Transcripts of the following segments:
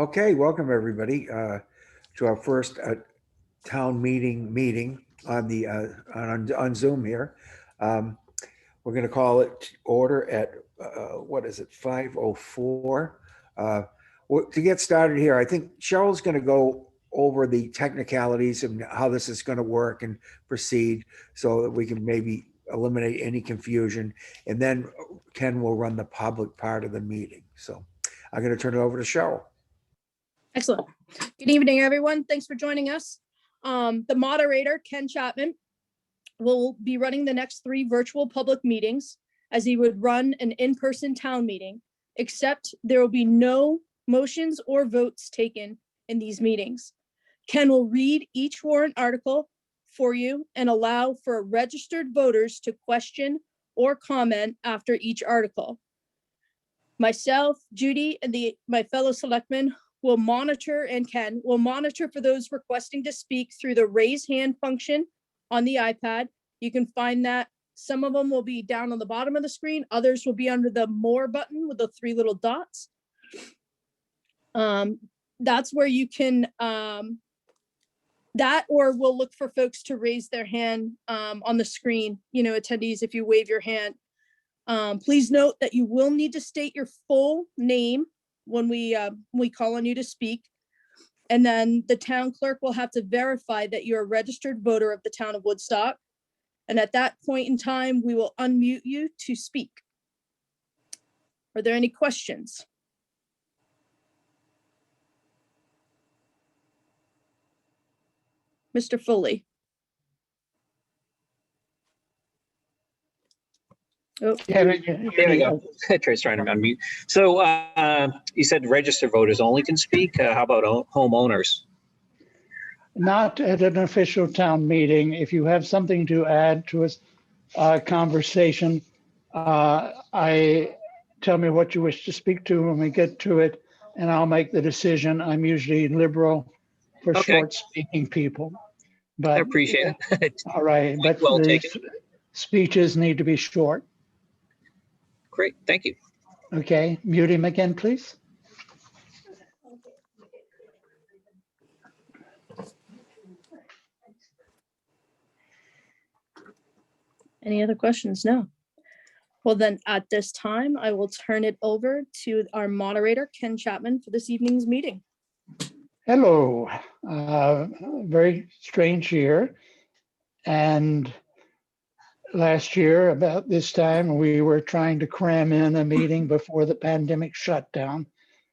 Okay, welcome everybody to our first town meeting on the on Zoom here. Um, we're going to call it to order at what is it, 5:04. To get started here, I think Cheryl's going to go over the technicalities and how this is going to work and proceed, so that we can maybe eliminate any confusion, and then Ken will run the public part of the meeting. So I'm going to turn it over to Cheryl. Excellent. Good evening, everyone. Thanks for joining us. The moderator, Ken Chapman, will be running the next 3 virtual public meetings as he would run an in-person town meeting, except there will be no motions or votes taken in these meetings. Ken will read each warrant article for you and allow for registered voters to question or comment after each article. Myself, Judy, and my fellow selectmen will monitor, and Ken will monitor for those requesting to speak through the raise hand function on the iPad. You can find that some of them will be down on the bottom of the screen. Others will be under the more button with the 3 little dots. That's where you can, that or we'll look for folks to raise their hand on the screen, attendees, if you wave your hand. Please note that you will need to state your full name when we call on you to speak. And then the town clerk will have to verify that you're a registered voter of the town of Woodstock. And at that point in time, we will unmute you to speak. Are there any questions? Mr. Foley. Oh, There we go. Trey's trying to unmute. So you said registered voters only can speak. How about homeowners? Not at an official town meeting. If you have something to add to a conversation, tell me what you wish to speak to when we get to it, and I'll make the decision. I'm usually liberal for short speaking people. But I appreciate it. All right, but well the taken. Speeches need to be short. Great, thank you. Okay, mute him again, please. any other questions? No. Well, then at this time, I will turn it over to our moderator, Ken Chapman, for this evening's meeting. Hello, very strange year. And last year, about this time, we were trying to cram in a meeting before the pandemic shut down.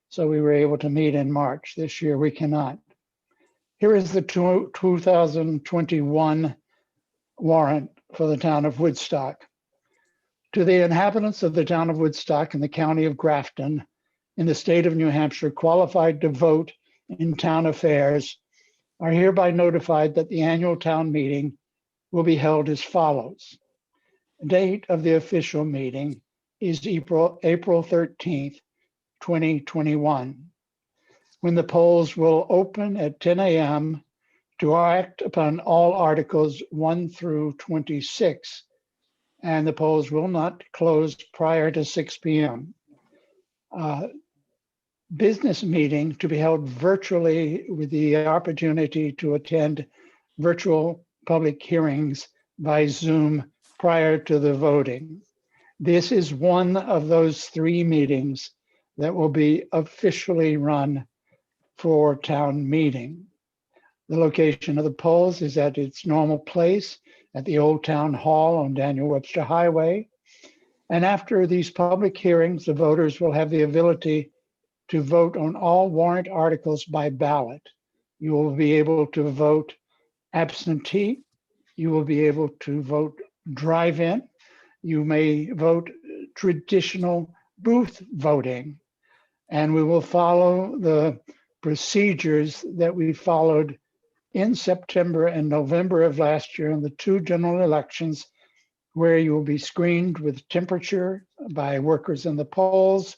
So we were able to meet in March. This year, we cannot. Here is the 2021 warrant for the town of Woodstock. To the inhabitants of the town of Woodstock in the county of Grafton, in the state of New Hampshire, qualified to vote in town affairs, are hereby notified that the annual town meeting will be held as follows. The date of the official meeting is April 13th, 2021, when the polls will open at 10 a.m. to act upon all articles 1 through 26, and the polls will not close prior to 6 p.m. Business meeting to be held virtually with the opportunity to attend virtual public hearings by Zoom prior to the voting. This is one of those 3 meetings that will be officially run for town meeting. The location of the polls is at its normal place at the Old Town Hall on Daniel Webster Highway. And after these public hearings, the voters will have the ability to vote on all warrant articles by ballot. You will be able to vote absentee. You will be able to vote drive-in. You may vote traditional booth voting. And we will follow the procedures that we followed in September and November of last year in the 2 general elections, where you will be screened with temperature by workers in the polls,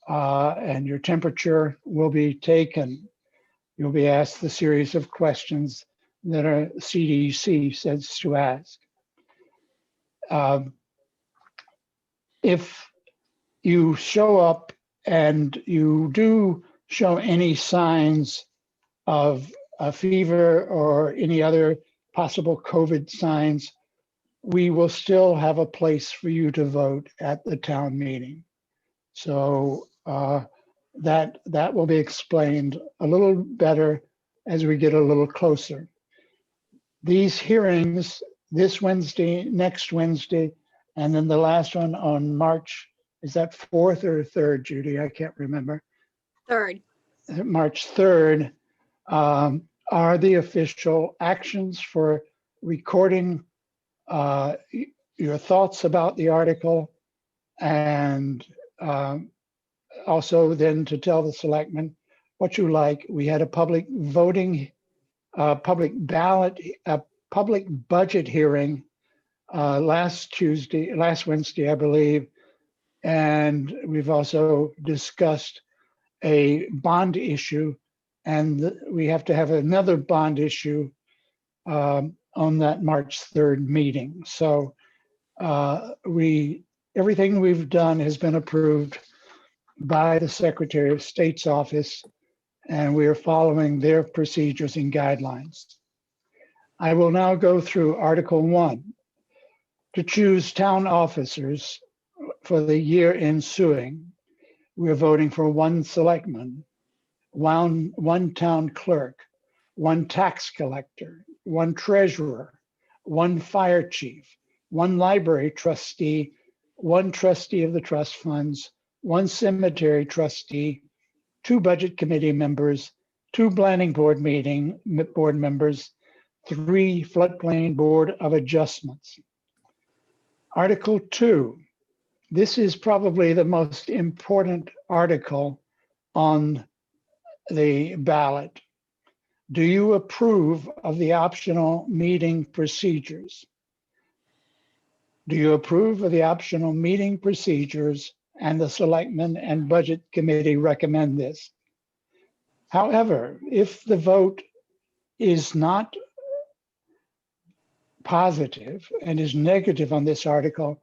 and your temperature will be taken. You'll be asked the series of questions that our CDC says to ask. If you show up and you do show any signs of a fever or any other possible COVID signs, we will still have a place for you to vote at the town meeting. So that will be explained a little better as we get a little closer. These hearings, this Wednesday, next Wednesday, and then the last one on March, is that 4th or 3rd, Judy? I can't remember. 3rd. March 3rd are the official actions for recording your thoughts about the article, and also then to tell the selectmen what you like. We had a public voting, public ballot, a public budget hearing last Wednesday, I believe. And we've also discussed a bond issue, and we have to have another bond issue on that March 3rd meeting. So everything we've done has been approved by the Secretary of State's office, and we are following their procedures and guidelines. I will now go through Article 1 to choose town officers for the year ensuing. We're voting for 1 selectman, one town clerk, 1 tax collector, 1 treasurer, 1 fire chief, 1 library trustee, 1 trustee of the trust funds, 1 cemetery trustee, 2 budget committee members, 2 planning board members, 3 floodplain board of adjustments. Article 2. This is probably the most important article on the ballot. Do you approve of the optional meeting procedures? Do you approve of the optional meeting procedures, and the selectmen and budget committee recommend this? However, if the vote is not positive and is negative on this article,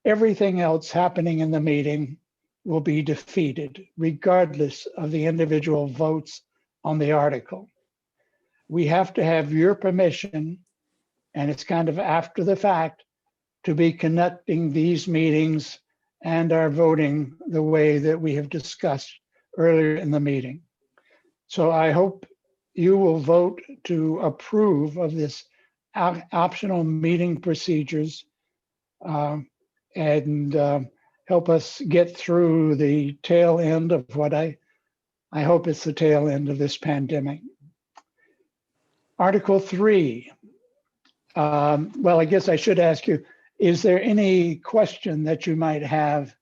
everything else happening in the meeting will be defeated, regardless of the individual votes on the article. We have to have your permission, and it's kind of after the fact, to be conducting these meetings and our voting the way that we have discussed earlier in the meeting. So I hope you will vote to approve of this optional meeting procedures and help us get through the tail end of what I hope it's the tail end of this pandemic. Article 3. Well, I guess I should ask you, is there any question that you might have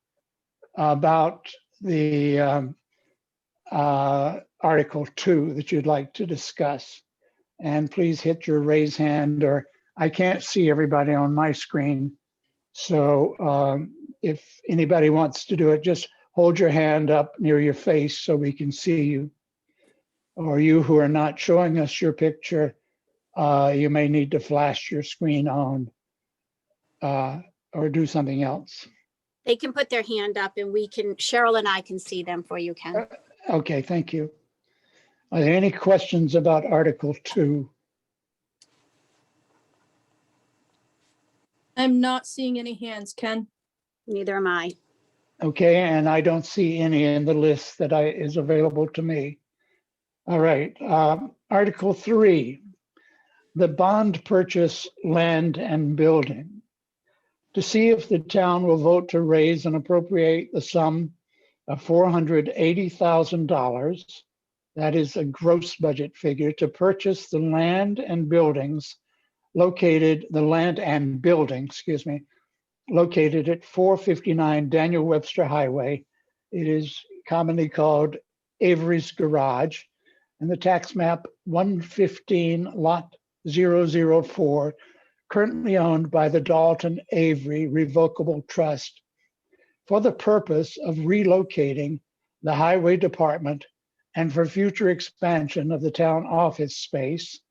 about the Article 2 that you'd like to discuss? And please hit your raise hand, or I can't see everybody on my screen. So if anybody wants to do it, just hold your hand up near your face so we can see you. Or you who are not showing us your picture, you may need to flash your screen on or do something else. They can put their hand up and Cheryl and I can see them for you, Ken. Okay, thank you. Are there any questions about Article 2? I'm not seeing any hands, Ken. Neither am I. Okay, and I don't see any in the list that is available to me. All right, Article 3, the bond purchase land and building. To see if the town will vote to raise and appropriate the sum of $480,000, that is a gross budget figure, to purchase the land and buildings located at 459 Daniel Webster Highway. It is commonly called Avery's Garage, and the tax map 115 lot 004, currently owned by the Dalton Avery Revocable Trust, for the purpose of relocating the highway department and for future expansion of the town office space,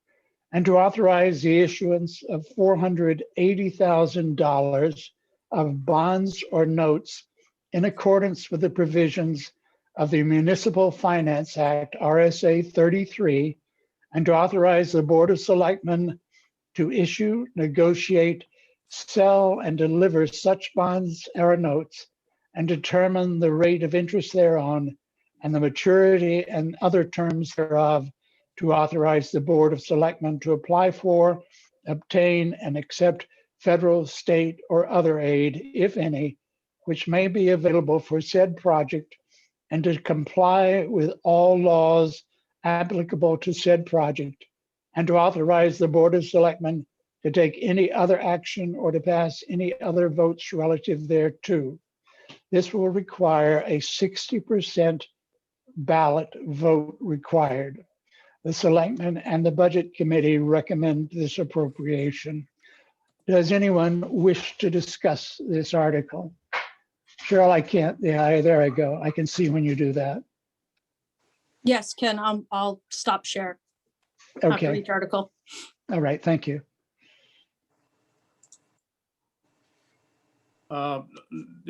and to authorize the issuance of $480,000 of bonds or notes in accordance with the provisions of the Municipal Finance Act, RSA 33, and to authorize the Board of Selectmen to issue, negotiate, sell, and deliver such bonds or notes, and determine the rate of interest thereon, and the maturity and other terms thereof, to authorize the Board of Selectmen to apply for, obtain, and accept federal, state, or other aid, if any, which may be available for said project, and to comply with all laws applicable to said project, and to authorize the Board of Selectmen to take any other action or to pass any other votes relative thereto. This will require a 60% ballot vote required. The Selectmen and the Budget Committee recommend this appropriation. Does anyone wish to discuss this article? Cheryl, I can't. Yeah, there I go. I can see when you do that. Yes, Ken, I'll stop share after Okay. each article. All right. Thank you. The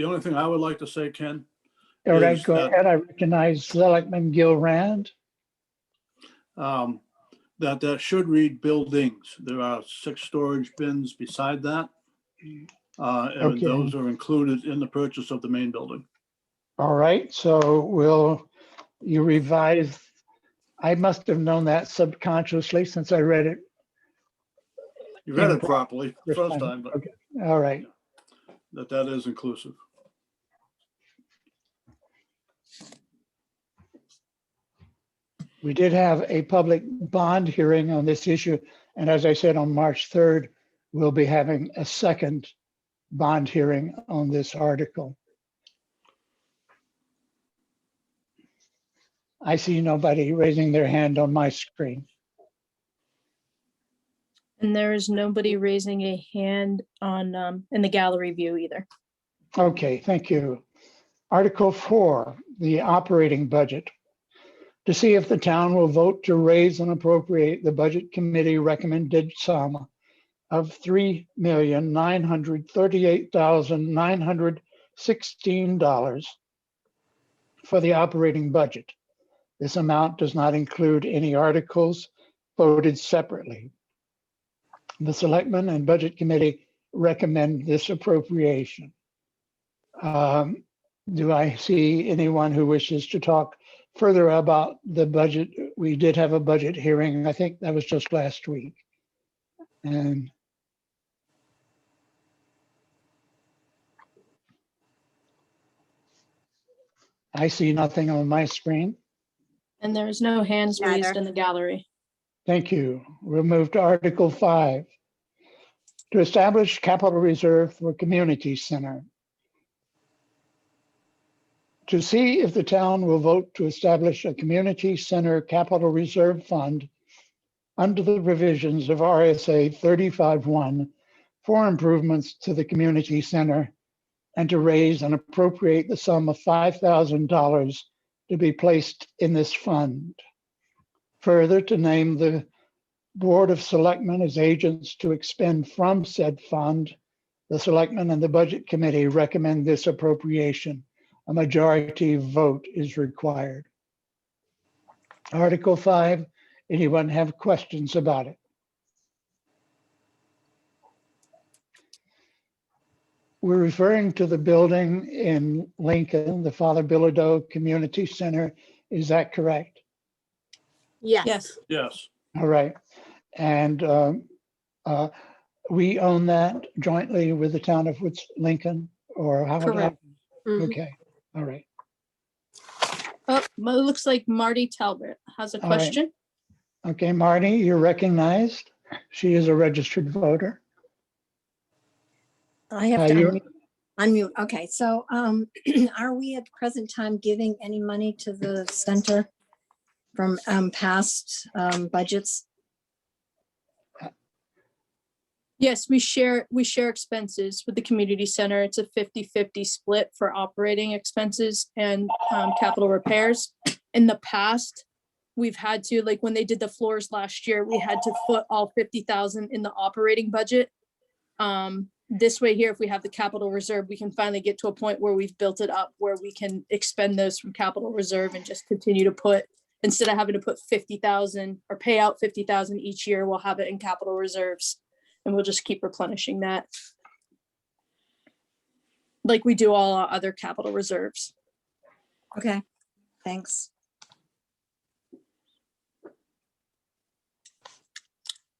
only thing I would like to say, Ken, All right, Is go that- ahead. I recognize Selectman Gilrand. that should read buildings. There are 6 storage bins beside that. And Okay. those are included in the purchase of the main building. All right, so will you revise? I must have known that subconsciously since I read it. You read it Yeah. properly the first time, but Okay, all right. that is inclusive. We did have a public bond hearing on this issue, and as I said, on March 3rd, we'll be having a second bond hearing on this article. I see nobody raising their hand on my screen. And there is nobody raising a hand on in the gallery view either. Okay, thank you. Article 4, the operating budget. To see if the town will vote to raise and appropriate the Budget Committee recommended sum of $3,938,916 for the operating budget. This amount does not include any articles voted separately. The Selectmen and Budget Committee recommend this appropriation. Do I see anyone who wishes to talk further about the budget? We did have a budget hearing. I think that was just last week. And I see nothing on my screen. And there is no hands raised Neither. in the gallery. Thank you. We'll move to Article 5. To establish capital reserve for community center. To see if the town will vote to establish a community center capital reserve fund under the provisions of RSA 35(1) for improvements to the community center, and to raise and appropriate the sum of $5,000 to be placed in this fund. Further, to name the Board of Selectmen as agents to expend from said fund. The Selectmen and the Budget Committee recommend this appropriation. A majority vote is required. Article 5, anyone have questions about it? We're referring to the building in Lincoln, the Father Bilodeau Community Center. Is that correct? Yes. Yes, Yes, All right. And we own that jointly with the town of Lincoln, or how? Correct. Mhm. Okay, all right. oh, well, it looks like Marty Talbot has a All right. question. Okay, Marty, you're recognized. She is a registered voter. I have to You're- unmute. Okay, so are we at the present time giving any money to the center from past budgets? Yes, we share expenses with the community center. It's a 50-50 split for operating expenses and capital repairs. In the past, we've had to, like when they did the floors last year, we had to put all 50,000 in the operating budget. this way here, if we have the capital reserve, we can finally get to a point where we've built it up, where we can expend those from capital reserve and just continue to put, instead of having to put 50,000 or pay out 50,000 each year, we'll have it in capital reserves and we'll just keep replenishing that. Like we do all our other capital reserves. Okay, thanks.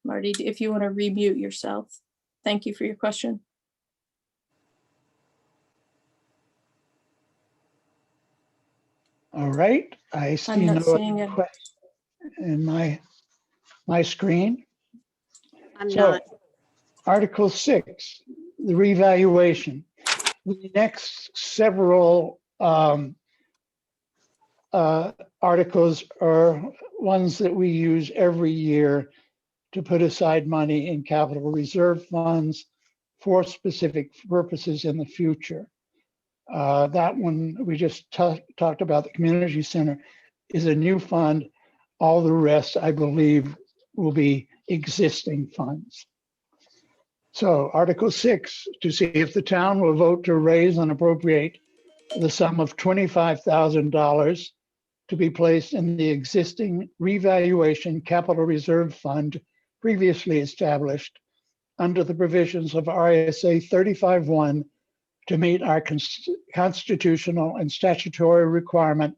Marty, if you want to remute yourself. Thank you for your question. All right, I see I'm no not seeing other it. questions in my screen. I'm So, not. Article 6, the revaluation. The next several articles are ones that we use every year to put aside money in capital reserve funds for specific purposes in the future. That one we just talked about, the community center, is a new fund. All the rest, I believe, will be existing funds. So Article 6, to see if the town will vote to raise and appropriate the sum of $25,000 to be placed in the existing revaluation capital reserve fund previously established under the provisions of RSA 35(1) to meet our constitutional and statutory requirement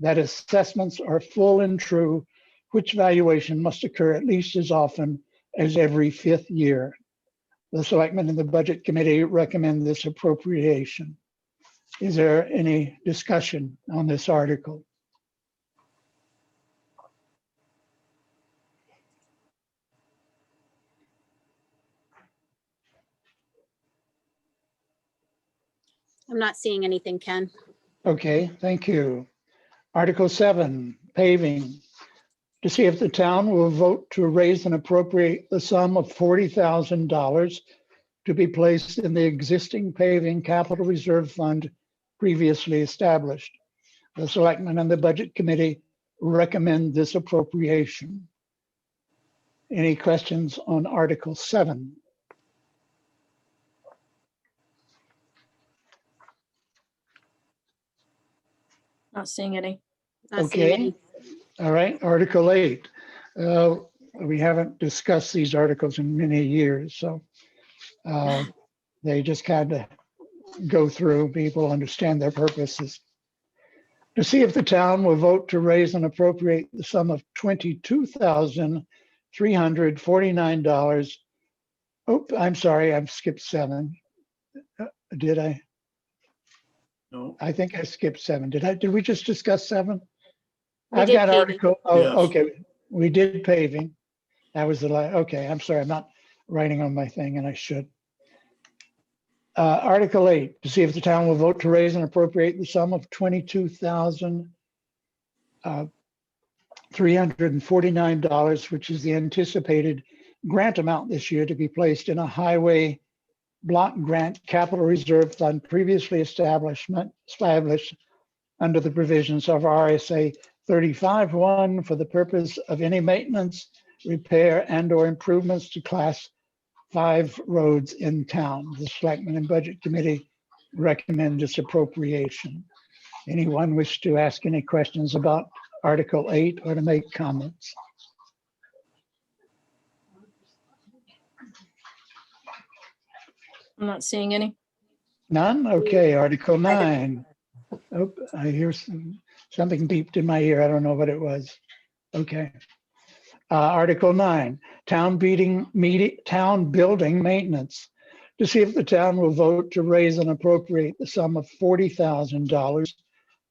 that assessments are full and true, which valuation must occur at least as often as every 5th year. The Selectmen and the Budget Committee recommend this appropriation. Is there any discussion on this article? I'm not seeing anything, Ken. Okay, thank you. Article 7, paving. To see if the town will vote to raise and appropriate the sum of $40,000 to be placed in the existing paving capital reserve fund previously established. The Selectmen and the Budget Committee recommend this appropriation. Any questions on Article 7? Not seeing any. Not seeing Okay, any. all right, Article 8. We haven't discussed these articles in many years, so they just kind of go through, people understand their purposes. To see if the town will vote to raise and appropriate the sum of $22,349. Oh, I'm sorry, I've skipped 7. Did I? No, I think I skipped 7. Did we just discuss 7? We I've did got paving. article, oh, Yes. okay, we did paving. That was the last, okay, I'm sorry, I'm not writing on my thing and I should. Article 8, to see if the town will vote to raise and appropriate the sum of $22,349, which is the anticipated grant amount this year to be placed in a highway block grant capital reserve fund previously established under the provisions of RSA 35(1) for the purpose of any maintenance, repair, and/or improvements to Class 5 roads in town. The Selectmen and Budget Committee recommend this appropriation. Anyone wish to ask any questions about Article 8 or to make comments? I'm not seeing any. None? Okay, Article 9. Oh, I hear something beeped in my ear. I don't know what it was. Okay. Article 9, town building maintenance. To see if the town will vote to raise and appropriate the sum of $40,000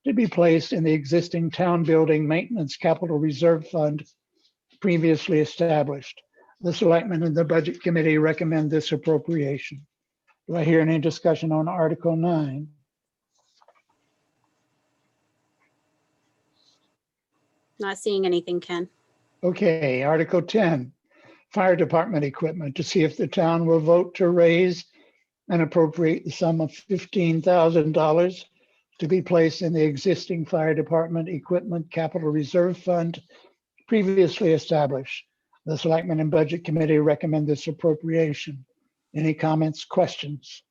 to be placed in the existing town building maintenance capital reserve fund previously established. The Selectmen and the Budget Committee recommend this appropriation. Do I hear any discussion on Article 9? Not seeing anything, Ken. Okay, Article 10, fire department equipment. To see if the town will vote to raise and appropriate the sum of $15,000 to be placed in the existing fire department equipment capital reserve fund previously established. The Selectmen and Budget Committee recommend this appropriation. Any comments, questions?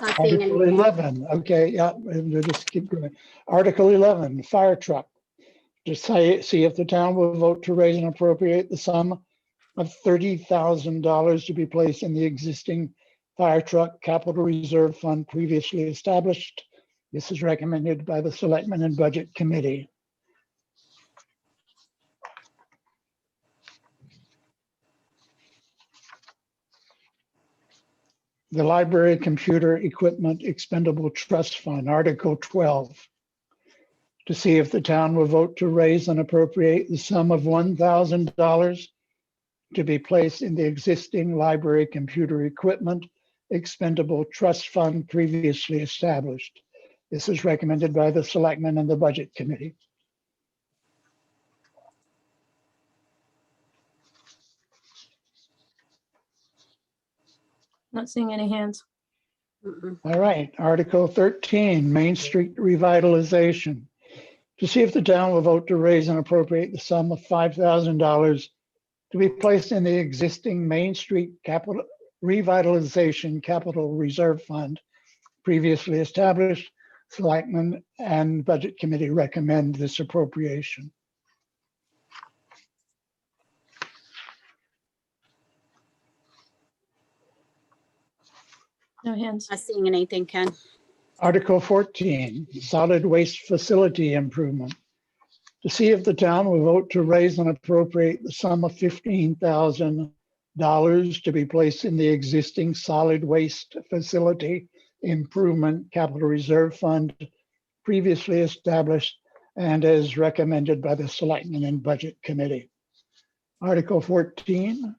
Not seeing Article anything. 11, okay, yeah, we'll just keep going. Article 11, fire truck. To see if the town will vote to raise and appropriate the sum of $30,000 to be placed in the existing fire truck capital reserve fund previously established. This is recommended by the Selectmen and Budget Committee. The Library Computer Equipment Expendable Trust Fund, Article 12. To see if the town will vote to raise and appropriate the sum of $1,000 to be placed in the existing library computer equipment expendable trust fund previously established. This is recommended by the Selectmen and the Budget Committee. Not seeing any hands. Mm-mm. All right, Article 13, Main Street Revitalization. To see if the town will vote to raise and appropriate the sum of $5,000 to be placed in the existing Main Street Capital Revitalization Capital Reserve Fund previously established. Selectmen and Budget Committee recommend this appropriation. No hands. Not seeing anything, Ken. Article 14, Solid Waste Facility Improvement. To see if the town will vote to raise and appropriate the sum of $15,000 to be placed in the existing solid waste facility improvement capital reserve fund previously established and as recommended by the Selectmen and Budget Committee. Article 14.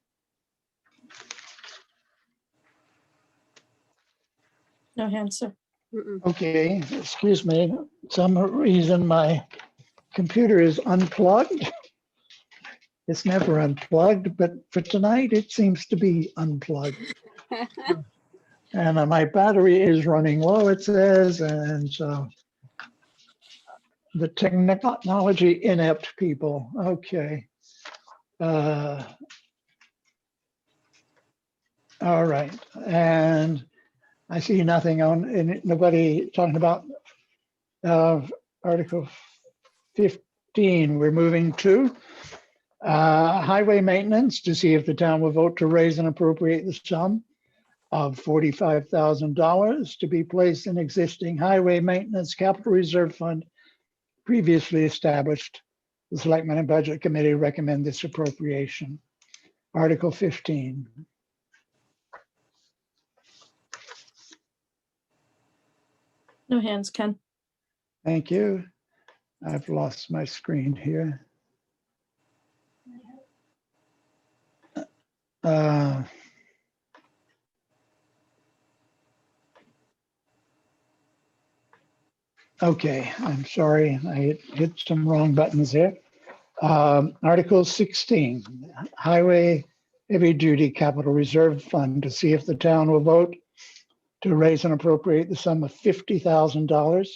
No hands, sir. Mm-mm. Okay, excuse me. Some reason my computer is unplugged. It's never unplugged, but for tonight it seems to be unplugged. And my battery is running low, it says, and so the technology inept people. Okay. All right, and I see nothing on, and nobody talking about Article 15. We're moving to highway maintenance to see if the town will vote to raise and appropriate the sum of $45,000 to be placed in existing highway maintenance capital reserve fund previously established. The Selectmen and Budget Committee recommend this appropriation. Article 15. No hands, Ken. Thank you. I've lost my screen here. Okay, I'm sorry. I hit some wrong buttons here. Article 16, Highway Heavy Duty Capital Reserve Fund to see if the town will vote to raise and appropriate the sum of $50,000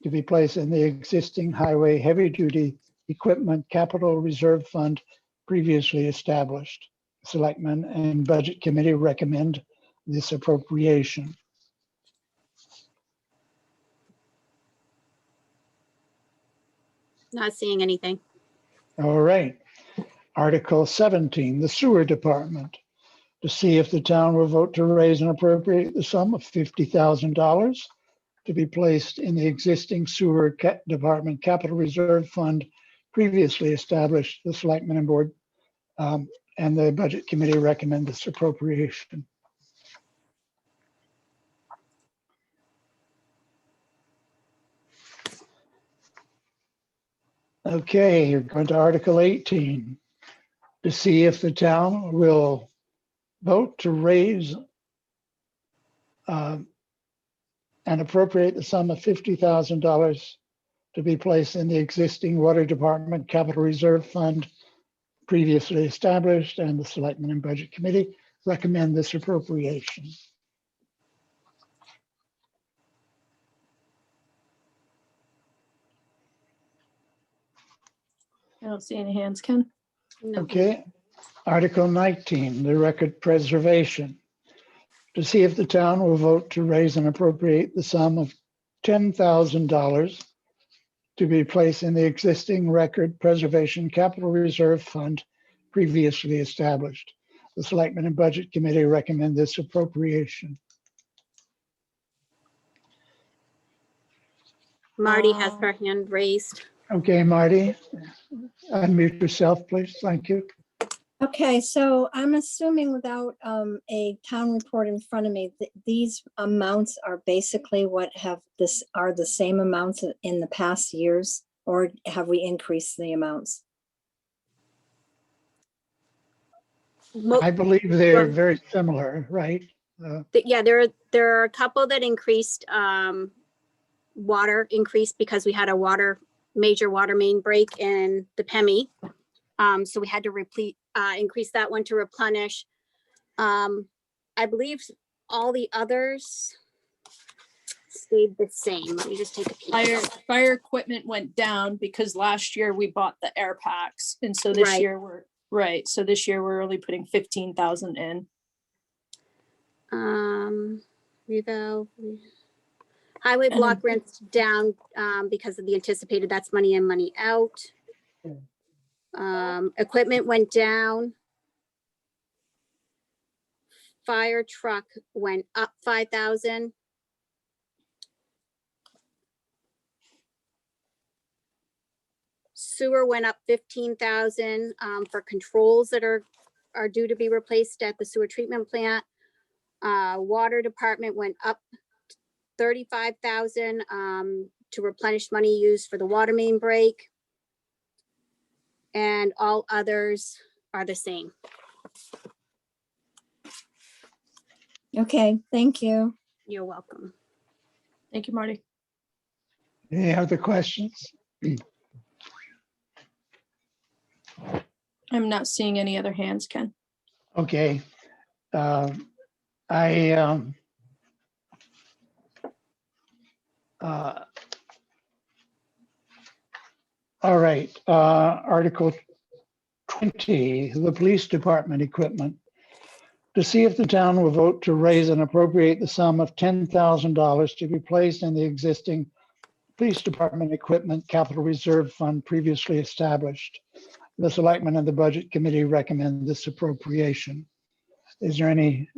to be placed in the existing Highway Heavy Duty Equipment Capital Reserve Fund previously established. Selectmen and Budget Committee recommend this appropriation. Not seeing anything. All right. Article 17, the Sewer Department, to see if the town will vote to raise and appropriate the sum of $50,000 to be placed in the existing Sewer Department Capital Reserve Fund previously established. The Selectmen and Board and the Budget Committee recommend this appropriation. Okay, you're going to Article 18 to see if the town will vote to raise and appropriate the sum of $50,000 to be placed in the existing Water Department Capital Reserve Fund previously established, and the Selectmen and Budget Committee recommend this appropriation. I don't see any hands, Ken. No. Okay. Article 19, the record preservation. To see if the town will vote to raise and appropriate the sum of $10,000 to be placed in the existing record preservation capital reserve fund previously established. The Selectmen and Budget Committee recommend this appropriation. Marty has her hand raised. Okay, Marty, unmute yourself, please. Thank you. Okay, so I'm assuming without a town report in front of me, these amounts are basically are the same amounts in the past years, or have we increased the amounts? I believe they're very similar, right? Yeah, there are a couple that increased, water increased because we had a major water main break in the PEMI. So we had to increase that one to replenish. I believe all the others stayed the same. Let me just take a peek. Fire equipment went down because last year we bought the air packs. And so this Right. year so this year we're only putting 15,000 in. Highway And block rents down because of the anticipated, that's money in, money out. Equipment went down. Fire truck went up 5,000. Sewer went up 15,000 for controls that are due to be replaced at the sewer treatment plant. Water department went up 35,000 to replenish money used for the water main break. And all others are the same. Okay, thank you. You're welcome. Thank you, Marty. Any other questions? I'm not seeing any other hands, Ken. Okay. All right, Article 20, the police department equipment. To see if the town will vote to raise and appropriate the sum of $10,000 to be placed in the existing police department equipment capital reserve fund previously established. The Selectmen and the Budget Committee recommend this appropriation. Is there any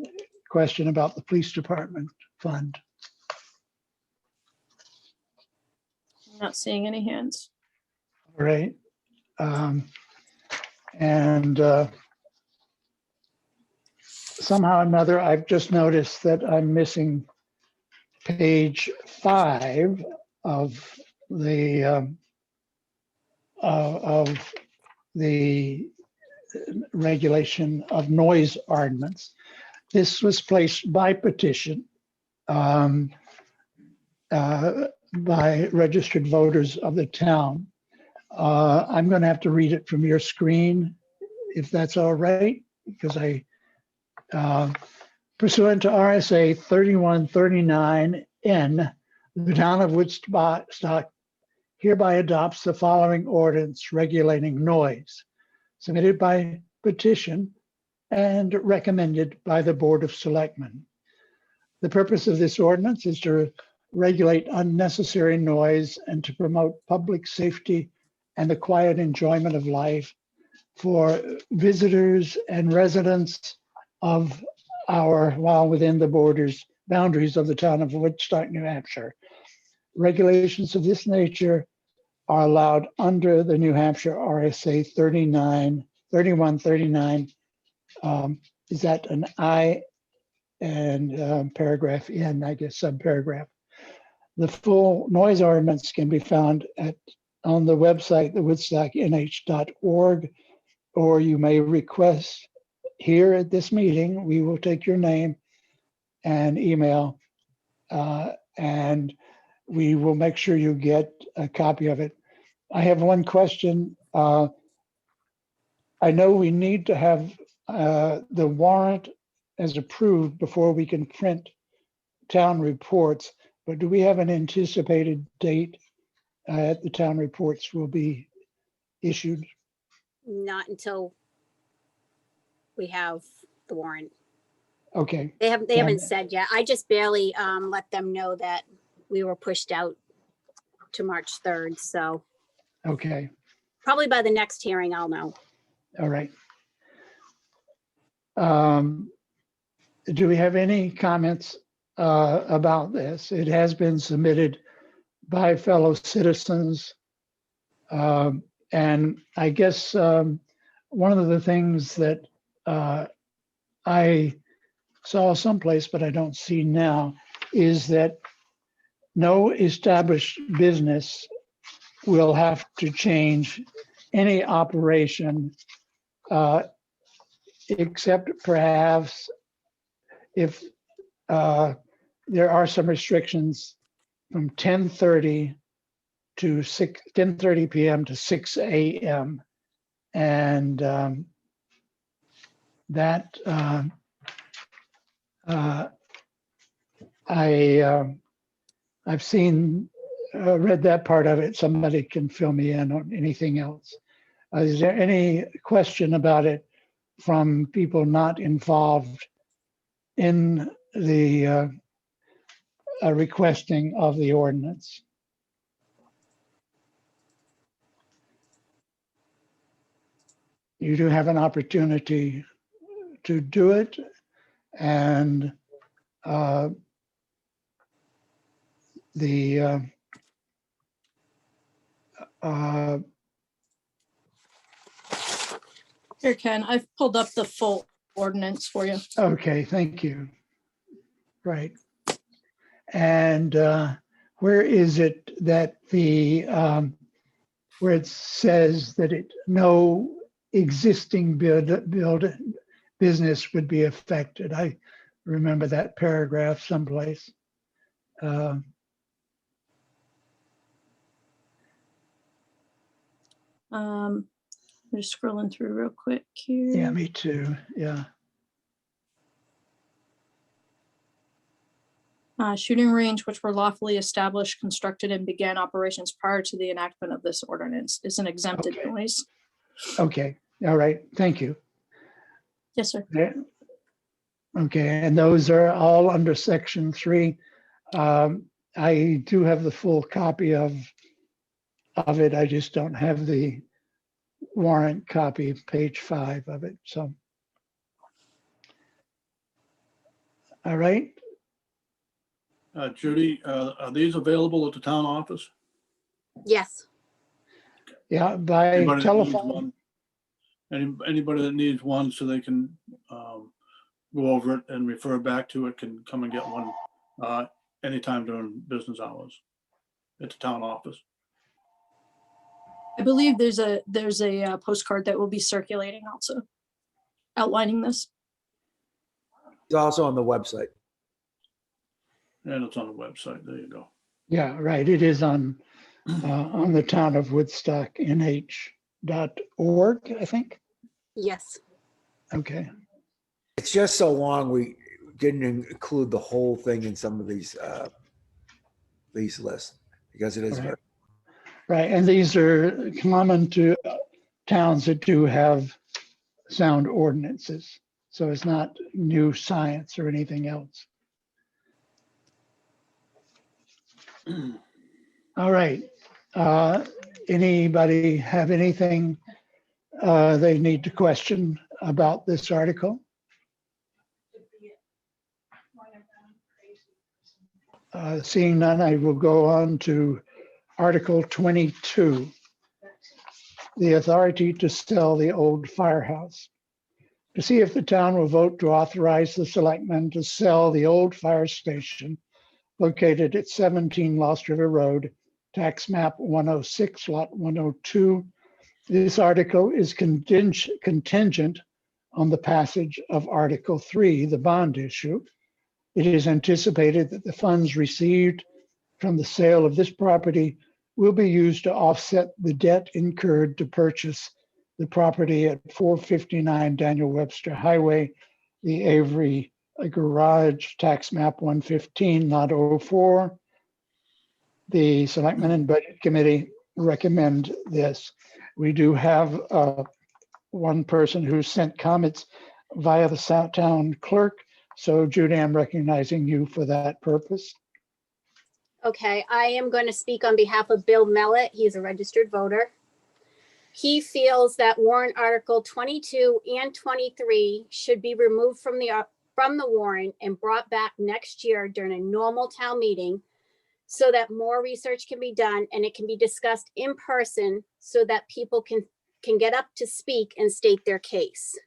question about the police department fund? I'm not seeing any hands. All right. Somehow or another, I've just noticed that I'm missing page 5 of the regulation of noise ordinance. This was placed by petition by registered voters of the town. I'm going to have to read it from your screen, if that's all right, because pursuant to RSA 3139N, the town of Woodstock hereby adopts the following ordinance regulating noise, submitted by petition and recommended by the Board of Selectmen. The purpose of this ordinance is to regulate unnecessary noise and to promote public safety and the quiet enjoyment of life for visitors and residents of while within the boundaries of the town of Woodstock, New Hampshire. Regulations of this nature are allowed under the New Hampshire RSA 3139. Is that an I and paragraph N, I guess, subparagraph. The full noise ordinance can be found on the website, the woodstocknh.org, or you may request here at this meeting. We will take your name and email, and we will make sure you get a copy of it. I have one question. I know we need to have the warrant as approved before we can print town reports, but do we have an anticipated date the town reports will be issued? Not until we have the warrant. Okay, They haven't And- said yet. I just barely let them know that we were pushed out to March 3rd. So okay, probably by the next hearing, I'll know. all right. Do we have any comments about this? It has been submitted by fellow citizens. And I guess one of the things that I saw someplace, but I don't see now, is that no established business will have to change any operation except perhaps if there are some restrictions from 10:30 to 10:30 p.m. to 6 a.m. And that I've seen read that part of it. Somebody can fill me in on anything else. Is there any question about it from people not involved in the requesting of the ordinance? You do have an opportunity to do it, and the Here, Ken, I've pulled up the full ordinance for you. okay, thank you. Right. And where is it that where it says that no existing business would be affected? I remember that paragraph someplace. I'm just scrolling through real quick here. Yeah, me too. Yeah. Shooting range which were lawfully established, constructed, and began operations prior to the enactment of this ordinance is an exempted Okay. noise. Okay. All right. Thank you. Yes, sir. Yeah. Okay, and those are all under section 3. I do have the full copy of it. I just don't have the warrant copy, page 5 of it. So, all right. Judy, are these available at the town office? Yes. Yeah, by Anybody that needs telephone. one? Anybody that needs one so they can go over it and refer back to it can come and get one anytime during business hours at the town office. I believe there's a postcard that will be circulating also outlining this. It's also on the website. And it's on the website. There you go. Yeah, right. It is on the town of Woodstock nh.org, I think. Yes. Okay. It's just so long, we didn't include the whole thing in some of these lists because it is very. Right, and these are common to towns that do have sound ordinances. So it's not new science or anything else. All right. Anybody have anything they need to question about this article? Seeing none, I will go on to Article 22. The authority to sell the old firehouse. To see if the town will vote to authorize the selectmen to sell the old fire station located at 17 Lost River Road, tax map 106, lot 102. This article is contingent on the passage of Article 3, the bond issue. It is anticipated that the funds received from the sale of this property will be used to offset the debt incurred to purchase the property at 459 Daniel Webster Highway, the Avery Garage, tax map 115, lot 04. The Selectmen and Budget Committee recommend this. We do have one person who sent comments via the town clerk. So Judy, I'm recognizing you for that purpose. Okay, I am going to speak on behalf of Bill Mellett. He is a registered voter. He feels that warrant article 22 and 23 should be removed from the warrant and brought back next year during a normal town meeting so that more research can be done and it can be discussed in person so that people can get up to speak and state their case.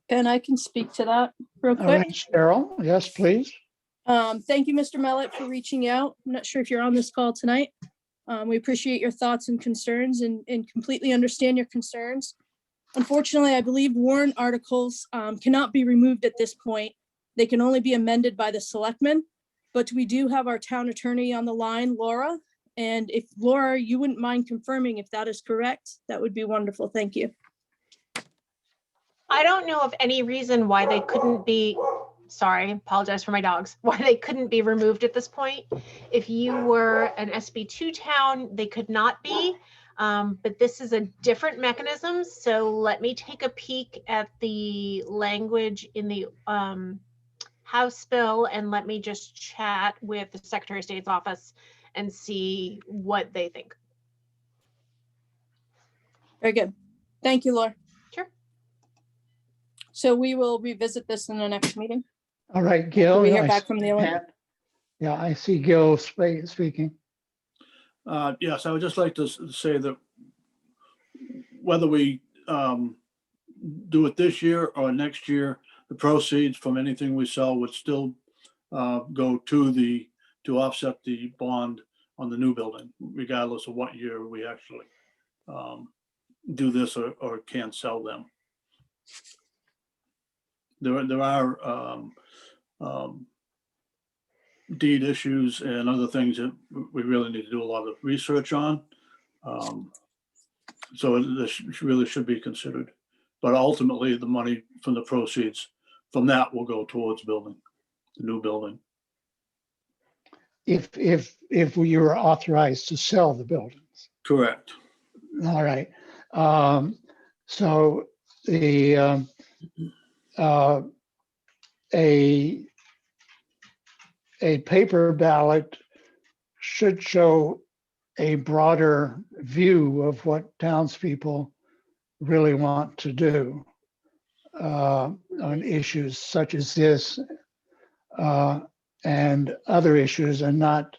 And I can speak to that real All quick. right, Cheryl, yes, please. Thank you, Mr. Mellett, for reaching out. I'm not sure if you're on this call tonight. We appreciate your thoughts and concerns and completely understand your concerns. Unfortunately, I believe warrant articles cannot be removed at this point. They can only be amended by the selectmen, but we do have our town attorney on the line, Laura. And if Laura, you wouldn't mind confirming if that is correct, that would be wonderful. Thank you. I don't know of any reason why they couldn't be, sorry, apologize for my dogs, why they couldn't be removed at this point. If you were an SB2 town, they could not be, but this is a different mechanism. So let me take a peek at the language in the House bill and let me just chat with the Secretary of State's office and see what they think. Very good. Thank you, Laura. Sure. So we will revisit this in the next meeting. All right, Gil. We hear I back from the owner. Yeah, I see Gil speaking. Yes, I would just like to say that whether we do it this year or next year, the proceeds from anything we sell would still go to offset the bond on the new building, regardless of what year we actually do this or can't sell them. There are deed issues and other things that we really need to do a lot of research on. So this really should be considered. But ultimately, the money from the proceeds from that will go towards building, the new building. If we were authorized to sell the buildings. Correct. All right. So the a paper ballot should show a broader view of what townspeople really want to do on issues such as this and other issues, and not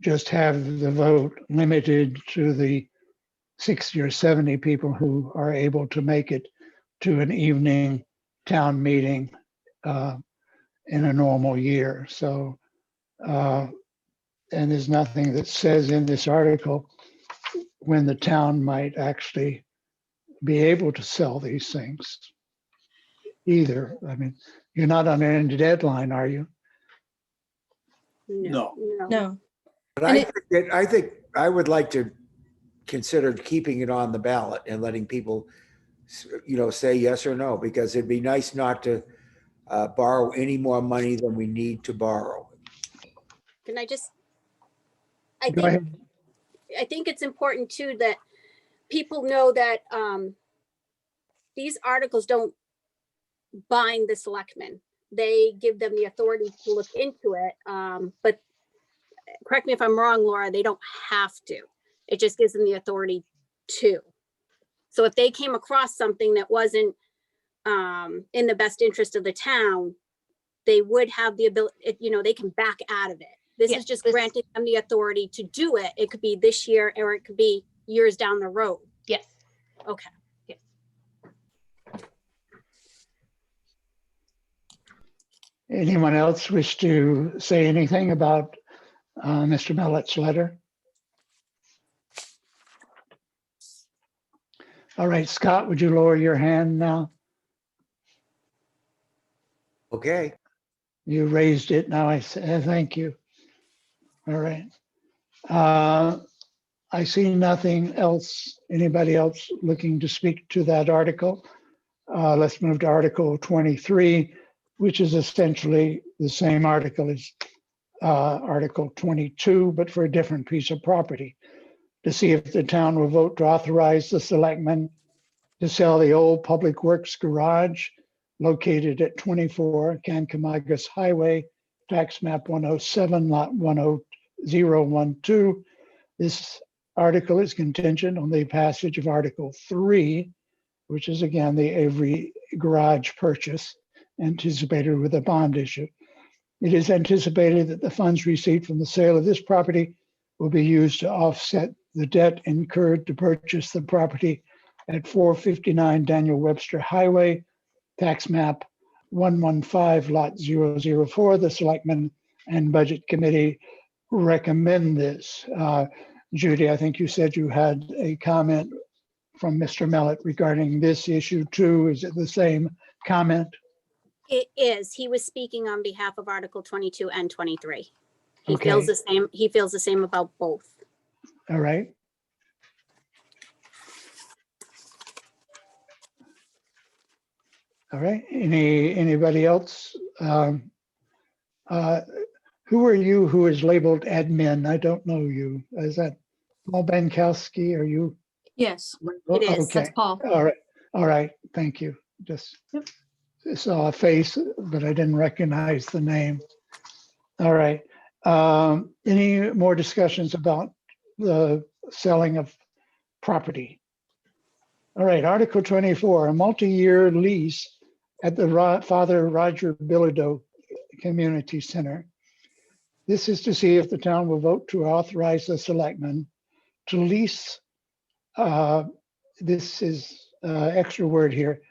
just have the vote limited to the 60 or 70 people who are able to make it to an evening town meeting in a normal year. So, and there's nothing that says in this article when the town might actually be able to sell these things either. I mean, you're not on any deadline, are you? No. No. But I think I would like to consider keeping it on the ballot and letting people, say yes or no, because it'd be nice not to borrow any more money than we need to borrow. Can I just, Go ahead. I think it's important too that people know that these articles don't bind the selectmen. They give them the authority to look into it. But correct me if I'm wrong, Laura, they don't have to. It just gives them the authority to. So if they came across something that wasn't in the best interest of the town, they would have the ability, they can back out of it. This is just granting them the authority to do it. It could be this year or it could be years down the road. Yes. Okay. Yes. Anyone else wish to say anything about Mr. Mellett's letter? All right, Scott, would you lower your hand now? Okay. You raised it. Now I say thank you. All right. I see nothing else. Anybody else looking to speak to that article? Let's move to Article 23, which is essentially the same article as Article 22, but for a different piece of property. to see if the town will vote to authorize the selectmen to sell the old Public Works garage located at 24 Cancomagus Highway, tax map 107, lot 10012. This article is contingent on the passage of Article 3, which is again the Avery garage purchase anticipated with a bond issue. It is anticipated that the funds received from the sale of this property will be used to offset the debt incurred to purchase the property at 459 Daniel Webster Highway, tax map 115, lot 004. The Selectmen and Budget Committee recommend this. Judy, I think you said you had a comment from Mr. Mellett regarding this issue too. Is it the same comment? It is. He was speaking on behalf of Article 22 and 23. He Okay. feels the same. He feels the same about both. All right. All right. Anybody else? Who are you who is labeled admin? I don't know you. Is that Paul Bankowski? Are you? Yes, It is. Okay. that's Paul. All right. All right. Thank you. Just saw a face, but I didn't recognize the name. All right. Any more discussions about the selling of property? All right. Article 24, a multi-year lease at the Father Roger Bilodeau Community Center. This is to see if the town will vote to authorize the selectmen to lease, this is extra word here,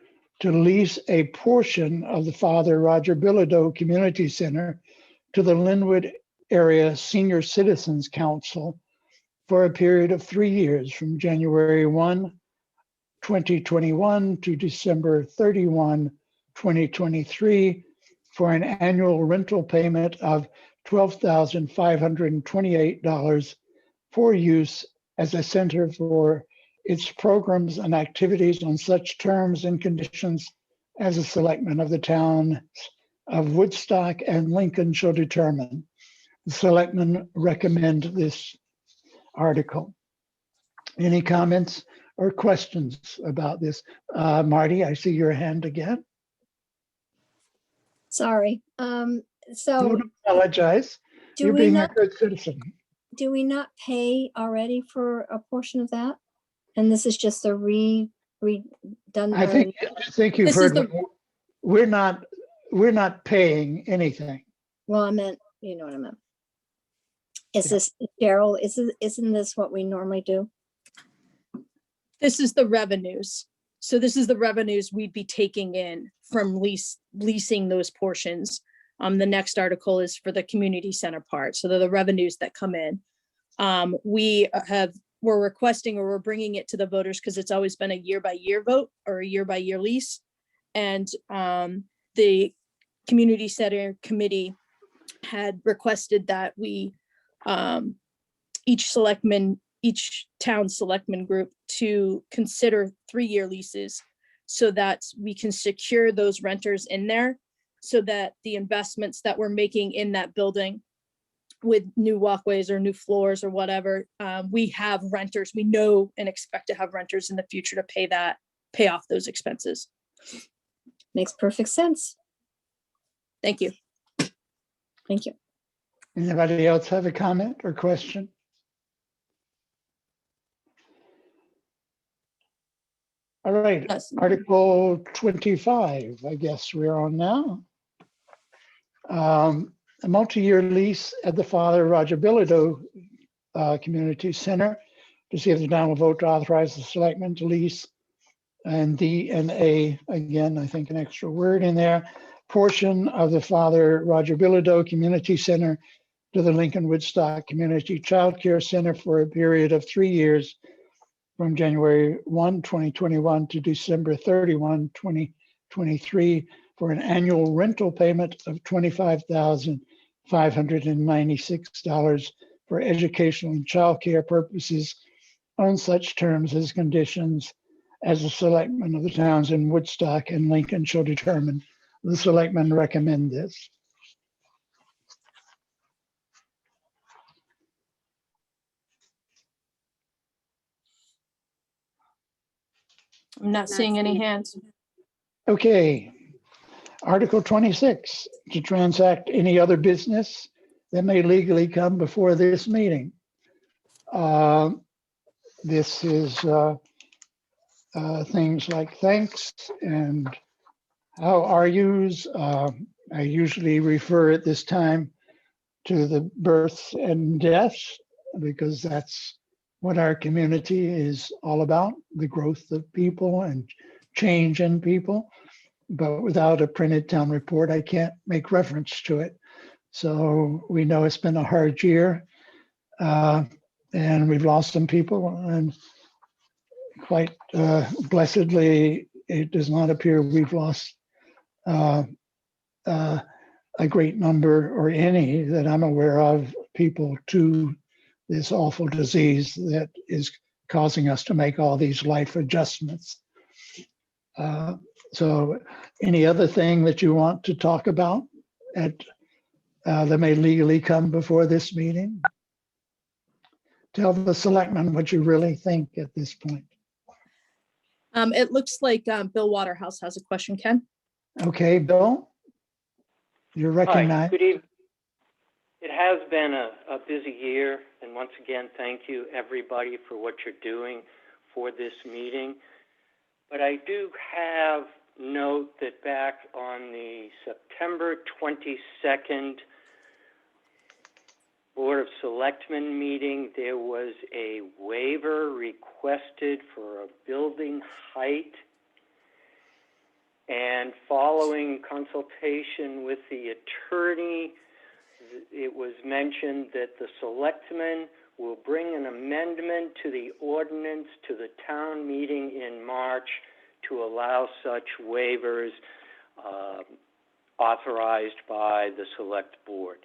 to lease a portion of the Father Roger Bilodeau Community Center to the Linwood Area Senior Citizens Council for a period of 3 years from January 1, 2021 to December 31, 2023 for an annual rental payment of $12,528 for use as a center for its programs and activities on such terms and conditions as the selectmen of the towns of Woodstock and Lincoln shall determine. The selectmen recommend this article. Any comments or questions about this? Marty, I see your hand again. Sorry. So Don't apologize. do You're we being not, a good citizen. do we not pay already for a portion of that? And this is just a redone. I think you've This is heard. We're not paying anything. Well, I meant, you know what I meant. Is this, Daryl, isn't this what we normally do? This is the revenues. So this is the revenues we'd be taking in from leasing those portions. The next article is for the community center part. So they're the revenues that come in. We're requesting, or we're bringing it to the voters because it's always been a year-by-year vote or a year-by-year lease. And the community center committee had requested that we, each town selectman group to consider 3-year leases so that we can secure those renters in there, so that the investments that we're making in that building with new walkways or new floors or whatever, we have renters, we know and expect to have renters in the future to pay off those expenses. Makes perfect sense. Thank you. Thank you. Anybody else have a comment or question? All right, Yes. Article 25, I guess we're on now. A multi-year lease at the Father Roger Bilodeau Community Center to see if the town will vote to authorize the selectmen to lease, and D and A, again, I think an extra word in there, portion of the Father Roger Bilodeau Community Center to the Lincoln Woodstock Community Child Care Center for a period of 3 years from January 1, 2021 to December 31, 2023 for an annual rental payment of $25,596 for educational and child care purposes on such terms as conditions as the selectmen of the towns in Woodstock and Lincoln shall determine. The selectmen recommend this. I'm not seeing any hands. Okay. Article 26, to transact any other business that may legally come before this meeting. This is things like thanks and how are yous. I usually refer at this time to the births and deaths because that's what our community is all about, the growth of people and change in people. But without a printed town report, I can't make reference to it. So we know it's been a hard year and we've lost some people, and quite blessedly, it does not appear we've lost a great number or any that I'm aware of people to this awful disease that is causing us to make all these life adjustments. So any other thing that you want to talk about that may legally come before this meeting? Tell the selectmen what you really think at this point. It looks like Bill Waterhouse has a question, Ken. Okay, Bill, you're Hi, recognized. good evening. It has been a busy year, and once again, thank you everybody for what you're doing for this meeting. But I do have note that back on the September 22nd Board of Selectmen meeting, there was a waiver requested for a building height. And following consultation with the attorney, it was mentioned that the selectmen will bring an amendment to the ordinance to the town meeting in March to allow such waivers authorized by the select board.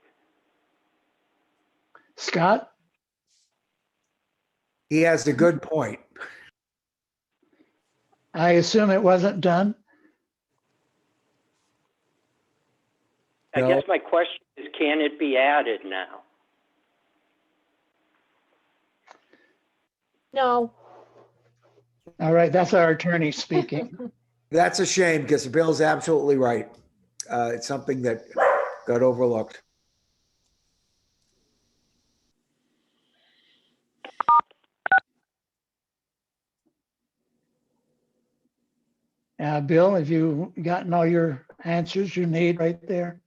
Scott? He has a good point. I assume it wasn't done. I No. guess my question is, can it be added now? No, All right, that's our attorney speaking. That's a shame because Bill's absolutely right. It's something that got overlooked. Bill, have you gotten all your answers you need right there?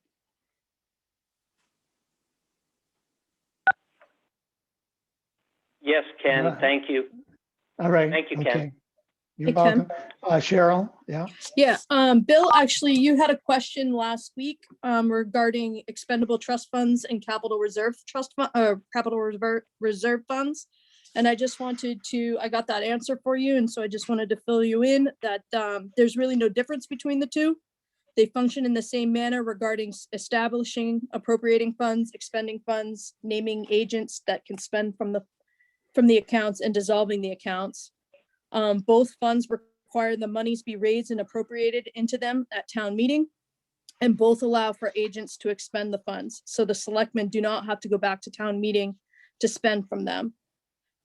Yes, Ken, thank you. All right. Thank you, Ken. Okay. You're Hey, Ken. welcome. Cheryl, yeah. Yeah, Bill, actually, you had a question last week regarding expendable trust funds and capital reserve reserve funds. And I just wanted to, I got that answer for you. And so I just wanted to fill you in that there's really no difference between the two. They function in the same manner regarding establishing, appropriating funds, expending funds, naming agents that can spend from the accounts, and dissolving the accounts. Both funds require the monies be raised and appropriated into them at town meeting, and both allow for agents to expend the funds. So the selectmen do not have to go back to town meeting to spend from them.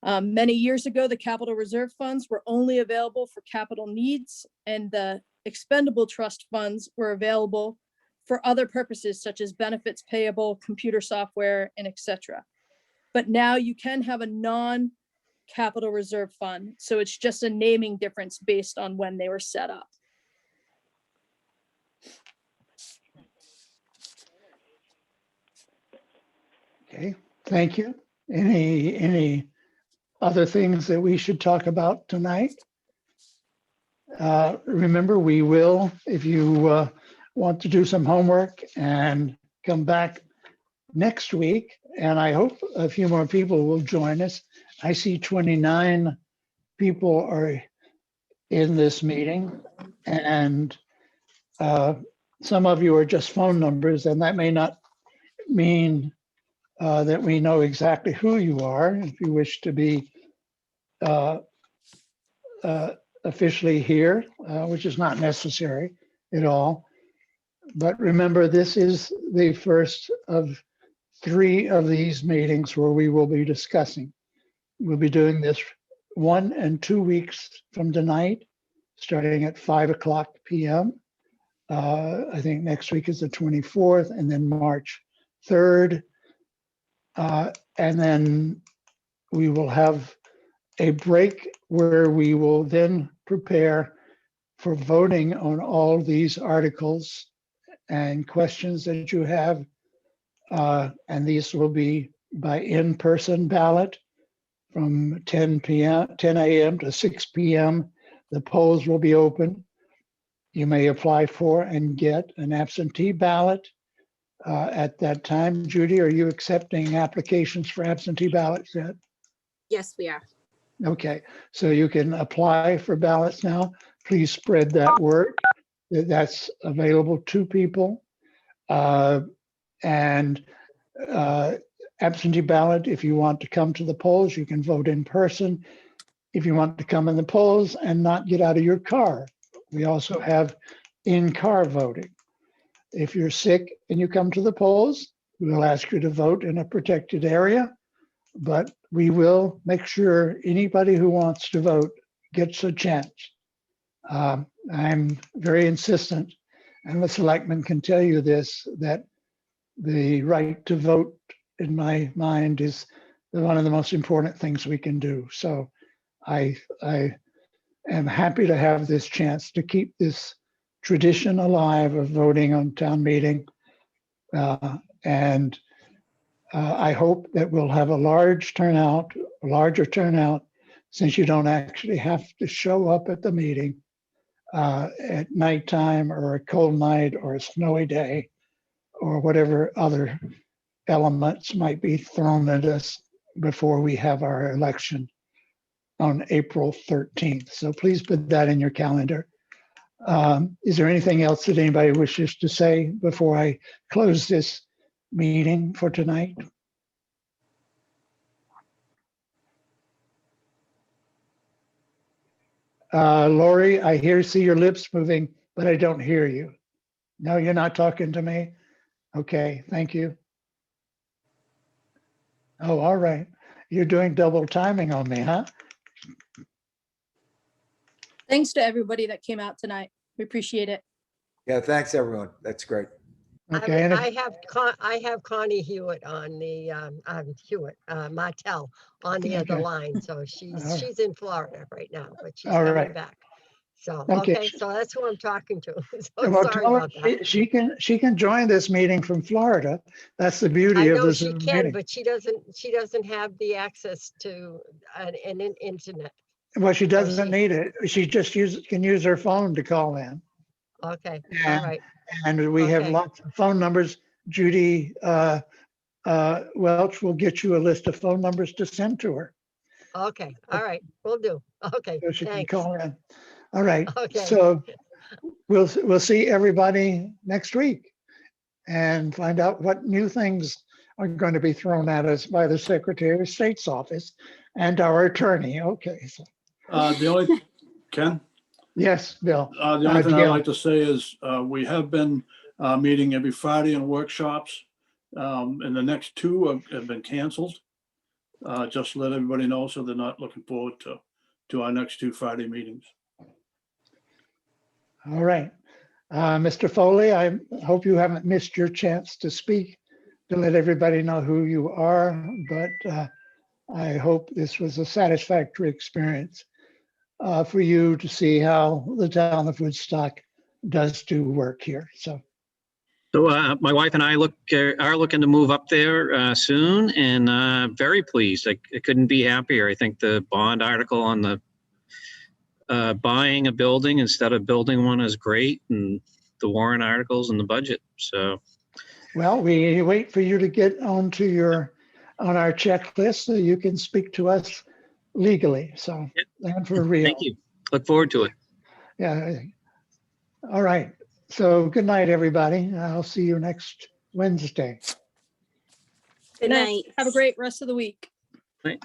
Many years ago, the capital reserve funds were only available for capital needs, and the expendable trust funds were available for other purposes such as benefits payable, computer software, and etc. But now you can have a non-capital reserve fund. So it's just a naming difference based on when they were set up. Okay, thank you. Any other things that we should talk about tonight? Remember, we will, if you want to do some homework and come back next week, and I hope a few more people will join us. I see 29 people are in this meeting, and some of you are just phone numbers, and that may not mean that we know exactly who you are. If you wish to be officially here, which is not necessary at all. But remember, this is the first of 3 of these meetings where we will be discussing. We'll be doing this 1 and 2 weeks from tonight, starting at 5:00 p.m. I think next week is the 24th, and then March 3rd. And then we will have a break where we will then prepare for voting on all these articles and questions that you have. And these will be by in-person ballot from 10 a.m. to 6 p.m. The polls will be open. You may apply for and get an absentee ballot at that time. Judy, are you accepting applications for absentee ballots yet? Yes, we are. Okay, so you can apply for ballots now. Please spread that word that that's available to people. And absentee ballot, if you want to come to the polls, you can vote in person. If you want to come in the polls and not get out of your car, we also have in-car voting. If you're sick and you come to the polls, we'll ask you to vote in a protected area, but we will make sure anybody who wants to vote gets a chance. I'm very insistent, and the selectman can tell you this, that the right to vote, in my mind, is one of the most important things we can do. So I am happy to have this chance to keep this tradition alive of voting on town meeting. And I hope that we'll have a larger turnout, since you don't actually have to show up at the meeting at nighttime or a cold night or a snowy day or whatever other elements might be thrown at us before we have our election on April 13th. So please put that in your calendar. Is there anything else that anybody wishes to say before I close this meeting for tonight? Lori, I see your lips moving, but I don't hear you. No, you're not talking to me? Okay, thank you. Oh, all right. You're doing double timing on me, huh? Thanks to everybody that came out tonight. We appreciate it. Yeah, thanks, everyone. That's great. Okay, and if- I have Connie Hewitt on the, Martell on the other Okay. line. So All right. she's in Florida right now, but she's All coming right. back. So, Okay. okay, so that's who I'm talking to. So Well, sorry tell her about that. she can join this meeting from Florida. That's the beauty I of know this she can, meeting. but she doesn't have the access to an internet. Well, she doesn't she- need it. She just can use her phone to call in. Okay, Yeah. all right. And we have Okay. lots of phone numbers. Judy Welch will get you a list of phone numbers to send to her, Okay, all right, will do. Okay, so she can thanks. call in. All right. Okay. So we'll see everybody next week and find out what new things are going to be thrown at us by the Secretary of State's office and our attorney. Okay. So, The only, Ken? yes, Bill. The only thing I'd Gail. like to say is, we have been meeting every Friday in workshops. And the next two have been canceled. Just to let everybody know, so they're not looking forward to our next two Friday meetings. All right. Mr. Foley, I hope you haven't missed your chance to speak, to let everybody know who you are, but I hope this was a satisfactory experience for you to see how the town of Woodstock does do work here. So, my wife and I are looking to move up there soon, and very pleased. I couldn't be happier. I think the bond article on the buying a building instead of building one is great, and the warrant articles and the budget. So, well, we wait for you to get on our checklist so you can speak to us legally. So, and for real. thank you. Look forward to it. Yeah. All right. So good night, everybody. I'll see you next Wednesday. Good night. Have a great rest of the week. Right.